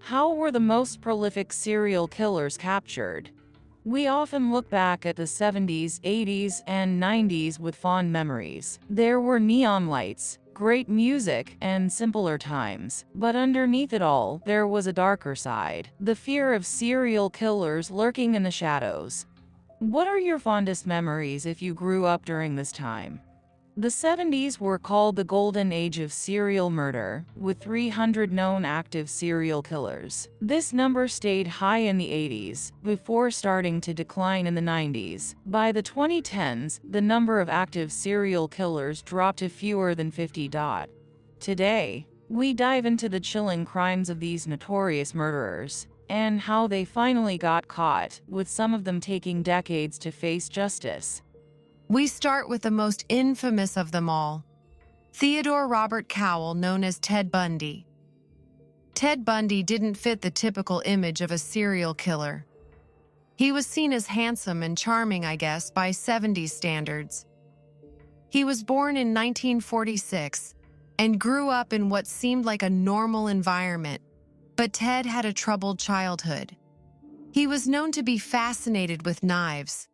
How were the most prolific serial killers captured? We often look back at the 70s, 80s, and 90s with fond memories. There were neon lights, great music, and simpler times. But underneath it all, there was a darker side. The fear of serial killers lurking in the shadows. What are your fondest memories if you grew up during this time? The 70s were called the golden age of serial murder, with 300 known active serial killers. This number stayed high in the 80s, before starting to decline in the 90s. By the 2010s, the number of active serial killers dropped to fewer than 50. Today, we dive into the chilling crimes of these notorious murderers, and how they finally got caught, with some of them taking decades to face justice. We start with the most infamous of them all, Theodore Robert Cowell, known as Ted Bundy. Ted Bundy didn't fit the typical image of a serial killer. He was seen as handsome and charming, I guess, by 70s standards. He was born in 1946 and grew up in what seemed like a normal environment, but Ted had a troubled childhood. He was known to be fascinated with knives.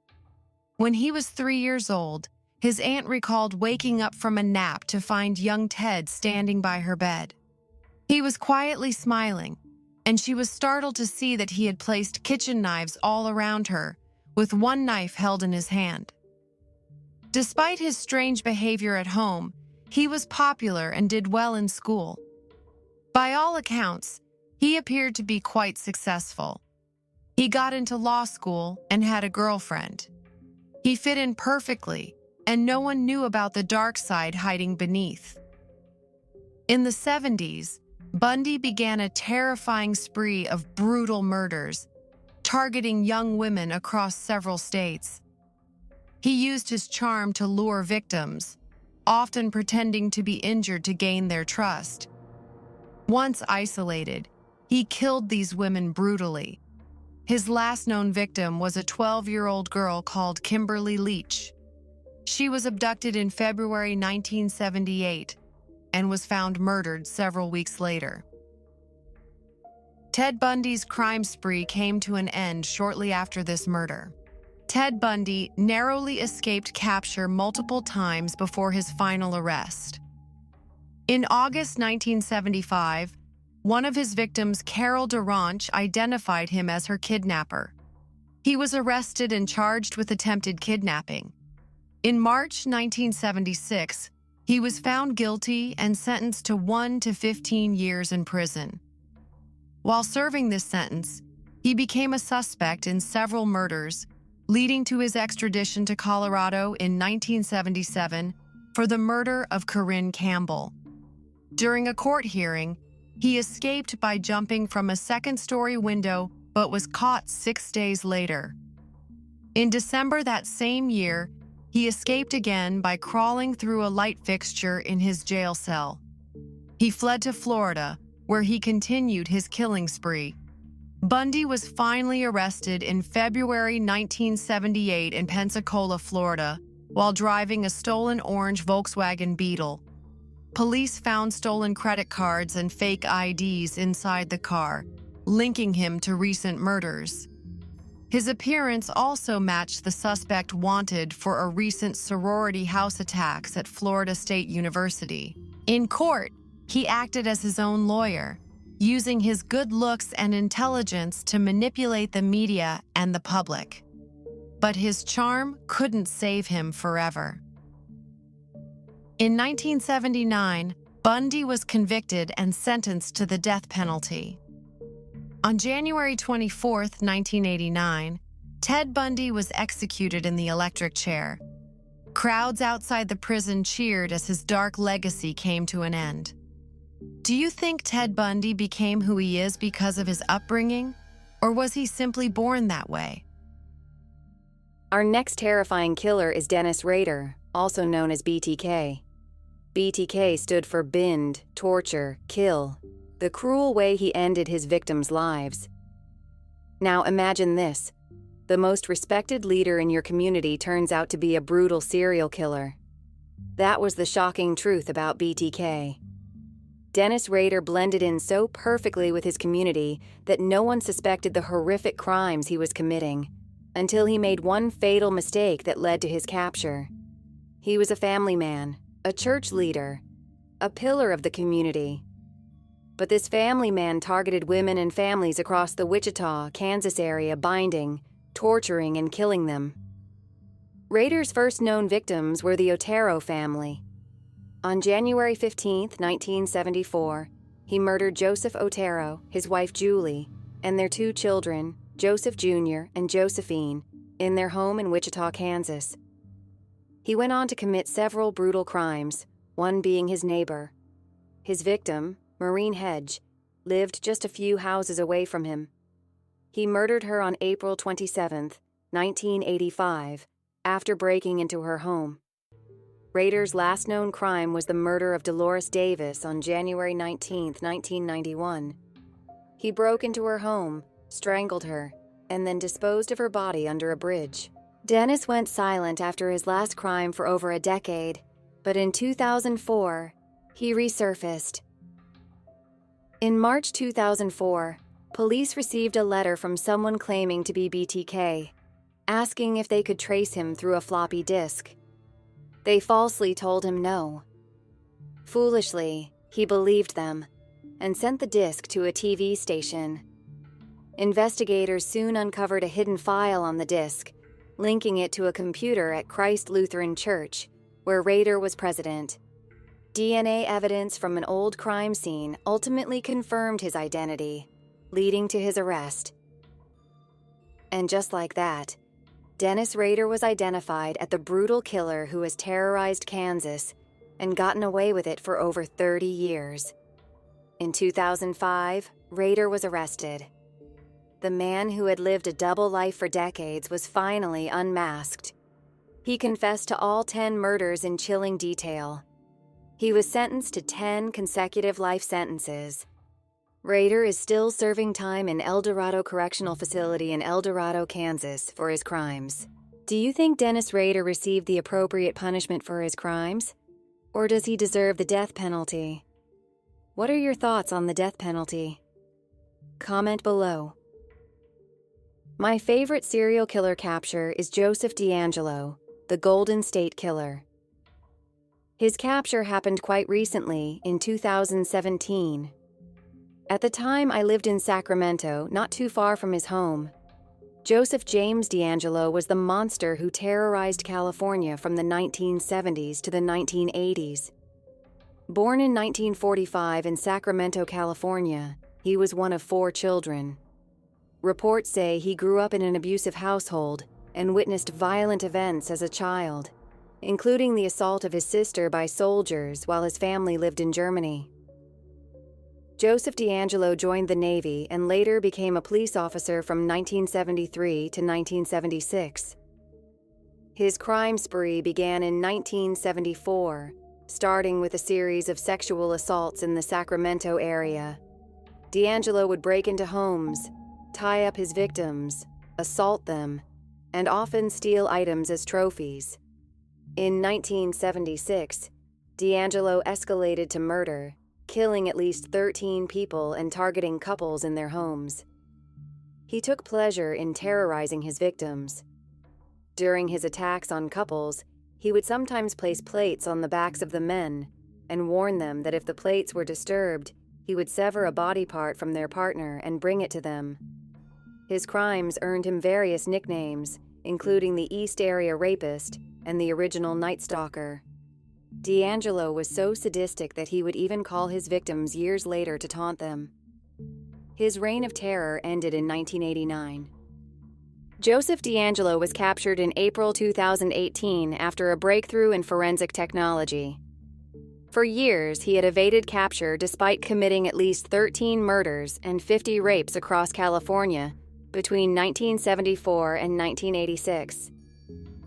When he was 3 years old, his aunt recalled waking up from a nap to find young Ted standing by her bed. He was quietly smiling, and she was startled to see that he had placed kitchen knives all around her, with one knife held in his hand. Despite his strange behavior at home, he was popular and did well in school. By all accounts, he appeared to be quite successful. He got into law school and had a girlfriend. He fit in perfectly, and no one knew about the dark side hiding beneath. In the 70s, Bundy began a terrifying spree of brutal murders, targeting young women across several states. He used his charm to lure victims, often pretending to be injured to gain their trust. Once isolated, he killed these women brutally. His last known victim was a 12-year-old girl called Kimberly Leach. She was abducted in February 1978 and was found murdered several weeks later. Ted Bundy's crime spree came to an end shortly after this murder. Ted Bundy narrowly escaped capture multiple times before his final arrest. In August 1975, one of his victims, Carol Durant, identified him as her kidnapper. He was arrested and charged with attempted kidnapping. In March 1976, he was found guilty and sentenced to 1 to 15 years in prison. While serving this sentence, he became a suspect in several murders, leading to his extradition to Colorado in 1977 for the murder of Corinne Campbell. During a court hearing, he escaped by jumping from a second-story window but was caught 6 days later. In December that same year, he escaped again by crawling through a light fixture in his jail cell. He fled to Florida, where he continued his killing spree. Bundy was finally arrested in February 1978 in Pensacola, Florida, while driving a stolen orange Volkswagen Beetle. Police found stolen credit cards and fake IDs inside the car, linking him to recent murders. His appearance also matched the suspect wanted for a recent sorority house attacks at Florida State University. In court, he acted as his own lawyer, using his good looks and intelligence to manipulate the media and the public. But his charm couldn't save him forever. In 1979, Bundy was convicted and sentenced to the death penalty. On January 24, 1989, Ted Bundy was executed in the electric chair. Crowds outside the prison cheered as his dark legacy came to an end. Do you think Ted Bundy became who he is because of his upbringing, or was he simply born that way? Our next terrifying killer is Dennis Rader, also known as BTK. BTK stood for bind, torture, kill, the cruel way he ended his victims' lives. Now imagine this. The most respected leader in your community turns out to be a brutal serial killer. That was the shocking truth about BTK. Dennis Rader blended in so perfectly with his community that no one suspected the horrific crimes he was committing, until he made one fatal mistake that led to his capture. He was a family man, a church leader, a pillar of the community. But this family man targeted women and families across the Wichita, Kansas area, binding, torturing, and killing them. Rader's first known victims were the Otero family. On January 15, 1974, he murdered Joseph Otero, his wife Julie, and their 2 children, Joseph Jr. and Josephine, in their home in Wichita, Kansas. He went on to commit several brutal crimes, one being his neighbor. His victim, Maureen Hedge, lived just a few houses away from him. He murdered her on April 27, 1985, after breaking into her home. Rader's last known crime was the murder of Dolores Davis on January 19, 1991. He broke into her home, strangled her, and then disposed of her body under a bridge. Dennis went silent after his last crime for over a decade, but in 2004, he resurfaced. In March 2004, police received a letter from someone claiming to be BTK, asking if they could trace him through a floppy disk. They falsely told him no. Foolishly, he believed them and sent the disk to a TV station. Investigators soon uncovered a hidden file on the disk, linking it to a computer at Christ Lutheran Church, where Rader was president. DNA evidence from an old crime scene ultimately confirmed his identity, leading to his arrest. And just like that, Dennis Rader was identified as the brutal killer who has terrorized Kansas and gotten away with it for over 30 years. In 2005, Rader was arrested. The man who had lived a double life for decades was finally unmasked. He confessed to all 10 murders in chilling detail. He was sentenced to 10 consecutive life sentences. Rader is still serving time in El Dorado Correctional Facility in El Dorado, Kansas, for his crimes. Do you think Dennis Rader received the appropriate punishment for his crimes? Or does he deserve the death penalty? What are your thoughts on the death penalty? Comment below. My favorite serial killer capture is Joseph DeAngelo, the Golden State Killer. His capture happened quite recently, in 2017. At the time, I lived in Sacramento, not too far from his home. Joseph James DeAngelo was the monster who terrorized California from the 1970s to the 1980s. Born in 1945 in Sacramento, California, he was one of 4 children. Reports say he grew up in an abusive household and witnessed violent events as a child, including the assault of his sister by soldiers while his family lived in Germany. Joseph DeAngelo joined the Navy and later became a police officer from 1973 to 1976. His crime spree began in 1974, starting with a series of sexual assaults in the Sacramento area. DeAngelo would break into homes, tie up his victims, assault them, and often steal items as trophies. In 1976, DeAngelo escalated to murder, killing at least 13 people and targeting couples in their homes. He took pleasure in terrorizing his victims. During his attacks on couples, he would sometimes place plates on the backs of the men and warn them that if the plates were disturbed, he would sever a body part from their partner and bring it to them. His crimes earned him various nicknames, including the East Area Rapist and the Original Night Stalker. DeAngelo was so sadistic that he would even call his victims years later to taunt them. His reign of terror ended in 1989. Joseph DeAngelo was captured in April 2018 after a breakthrough in forensic technology. For years, he had evaded capture despite committing at least 13 murders and 50 rapes across California between 1974 and 1986.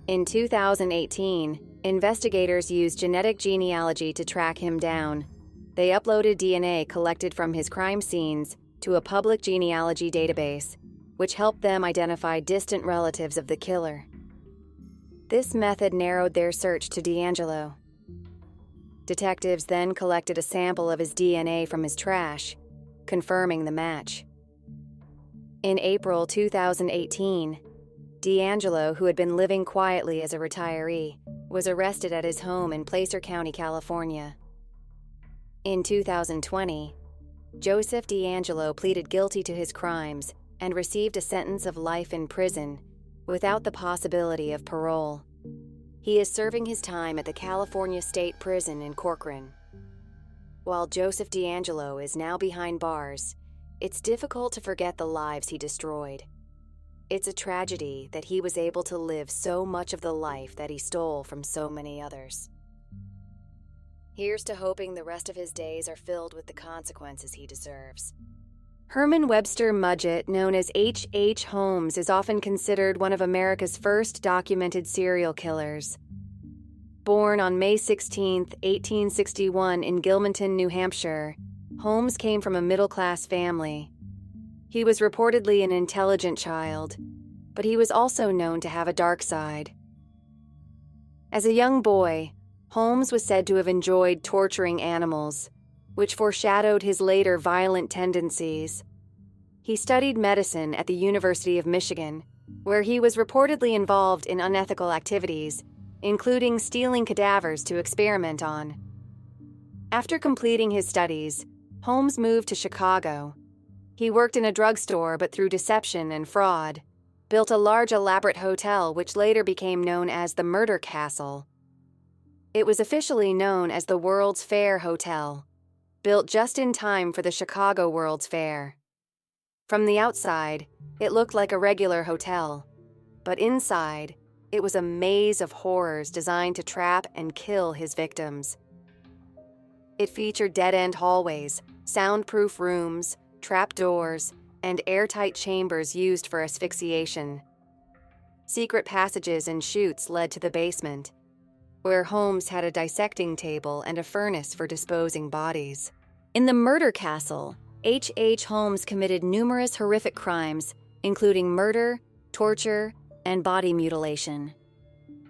In 2018, investigators used genetic genealogy to track him down. They uploaded DNA collected from his crime scenes to a public genealogy database, which helped them identify distant relatives of the killer. This method narrowed their search to DeAngelo. Detectives then collected a sample of his DNA from his trash, confirming the match. In April 2018, D'Angelo, who had been living quietly as a retiree, was arrested at his home in Placer County, California. In 2020, Joseph D'Angelo pleaded guilty to his crimes and received a sentence of life in prison without the possibility of parole. He is serving his time at the California State Prison in Corcoran. While Joseph D'Angelo is now behind bars, it's difficult to forget the lives he destroyed. It's a tragedy that he was able to live so much of the life that he stole from so many others. Here's to hoping the rest of his days are filled with the consequences he deserves. Herman Webster Mudgett, known as H.H. Holmes, is often considered one of America's first documented serial killers. Born on May 16, 1861 in Gilmanton, New Hampshire, Holmes came from a middle-class family. He was reportedly an intelligent child, but he was also known to have a dark side. As a young boy, Holmes was said to have enjoyed torturing animals, which foreshadowed his later violent tendencies. He studied medicine at the University of Michigan, where he was reportedly involved in unethical activities, including stealing cadavers to experiment on. After completing his studies, Holmes moved to Chicago. He worked in a drugstore, but through deception and fraud, built a large elaborate hotel which later became known as the Murder Castle. It was officially known as the World's Fair Hotel, built just in time for the Chicago World's Fair. From the outside, it looked like a regular hotel, but inside, it was a maze of horrors designed to trap and kill his victims. It featured dead-end hallways, soundproof rooms, trapdoors, and airtight chambers used for asphyxiation. Secret passages and chutes led to the basement, where Holmes had a dissecting table and a furnace for disposing bodies. In the Murder Castle, H.H. Holmes committed numerous horrific crimes, including murder, torture, and body mutilation.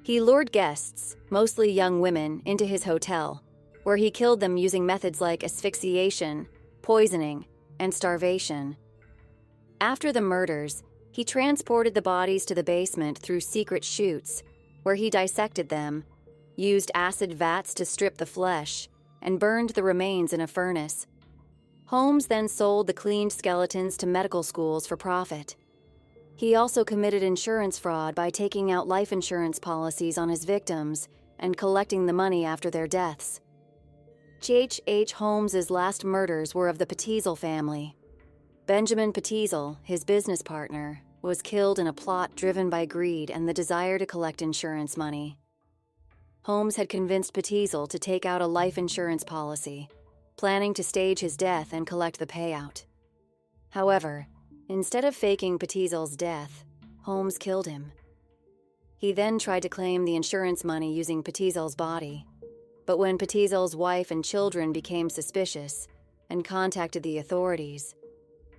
He lured guests, mostly young women, into his hotel, where he killed them using methods like asphyxiation, poisoning, and starvation. After the murders, he transported the bodies to the basement through secret chutes, where he dissected them, used acid vats to strip the flesh, and burned the remains in a furnace. Holmes then sold the cleaned skeletons to medical schools for profit. He also committed insurance fraud by taking out life insurance policies on his victims and collecting the money after their deaths. H.H. Holmes's last murders were of the Petteasle family. Benjamin Petteasle, his business partner, was killed in a plot driven by greed and the desire to collect insurance money. Holmes had convinced Petteasle to take out a life insurance policy, planning to stage his death and collect the payout. However, instead of faking Petteasle's death, Holmes killed him. He then tried to claim the insurance money using Petteasle's body, but when Petteasle's wife and children became suspicious and contacted the authorities,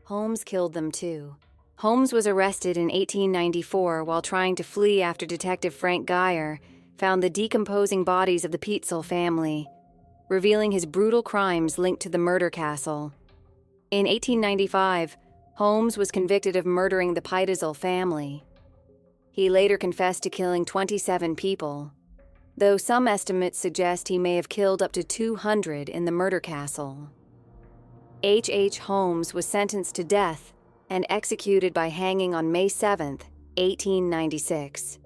Holmes killed them too. Holmes was arrested in 1894 while trying to flee after Detective Frank Geyer found the decomposing bodies of the Petteasle family, revealing his brutal crimes linked to the Murder Castle. In 1895, Holmes was convicted of murdering the Petteasle family. He later confessed to killing 27 people, though some estimates suggest he may have killed up to 200 in the Murder Castle. H.H. Holmes was sentenced to death and executed by hanging on May 7, 1896.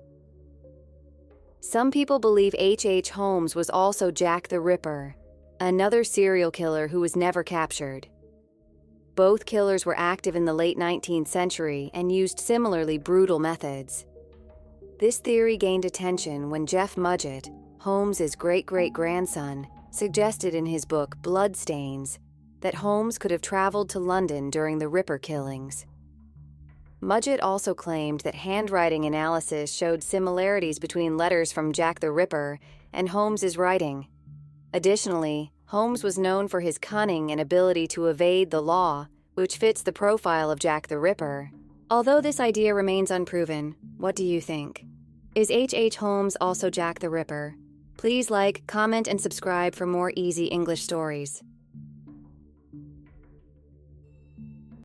Some people believe H.H. Holmes was also Jack the Ripper, another serial killer who was never captured. Both killers were active in the late 19th century and used similarly brutal methods. This theory gained attention when Jeff Mudgett, Holmes's great-great-grandson, suggested in his book Bloodstains that Holmes could have traveled to London during the Ripper killings. Mudgett also claimed that handwriting analysis showed similarities between letters from Jack the Ripper and Holmes's writing. Additionally, Holmes was known for his cunning and ability to evade the law, which fits the profile of Jack the Ripper. Although this idea remains unproven, what do you think? Is H.H. Holmes also Jack the Ripper? Please like, comment, and subscribe for more easy English stories.